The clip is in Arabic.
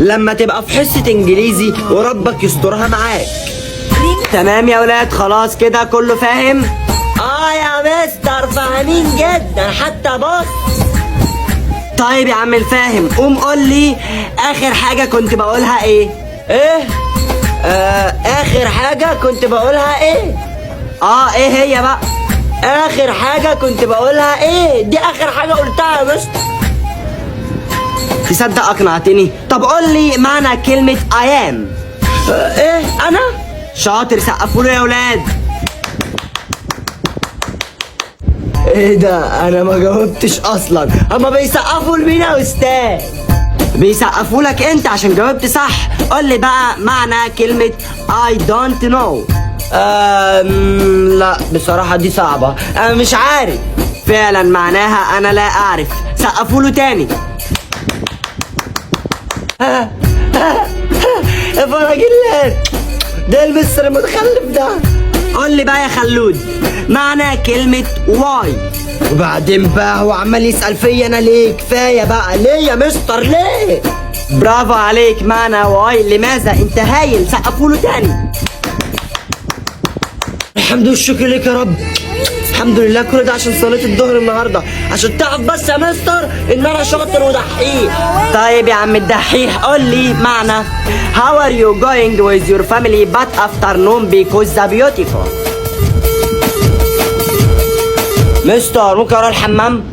لما تبقى في حصة انجليزي وربك يسترها معاك. تمام يا ولاد، خلاص كده كله فاهم؟ يا مستر فاهمين جدا حتى بص. طيب يا عم الفاهم، قوم قول لي اخر حاجة كنت بقولها ايه؟ اخر حاجة كنت بقولها ايه؟ ايه هي بقى؟ اخر حاجة كنت بقولها ايه؟ دي اخر حاجة قلتها يا مستر. تصدق اقنعتني. طب قول لي معنى كلمة I am. ايه انا؟ شاطر، سقفوا له يا ولاد. ايه ده؟ انا ما جاوبتش اصلا. هما بيسقفوا لمين يا استاذ؟ بيسقفوا لك انت عشان جاوبت صح. قول لي بقى معنى كلمة I don't know. لا بصراحة دي صعبة، انا مش عارف. فعلا معناها انا لا اعرف. سقفوا له تاني. يا فراجلات، ده المستر المتخلف ده. قول لي بقى يا خلود معنى كلمة واي. وبعدين بقى هو عمال يسأل فيا انا ليه؟ كفاية بقى. ليه يا مستر ليه؟ برافو عليك، معنى واي لماذا. انت هايل، سقفوا له تاني. الحمد والشكر لك يا رب. الحمد لله كل ده عشان صلاه الظهر النهارده، عشان تعرف بس يا مستر ان انا شاطر ودحيح. طيب يا عم الدحيح، قول لي معنى How are you going with your family but afternoon because the beautiful. مستر ممكن اروح الحمام؟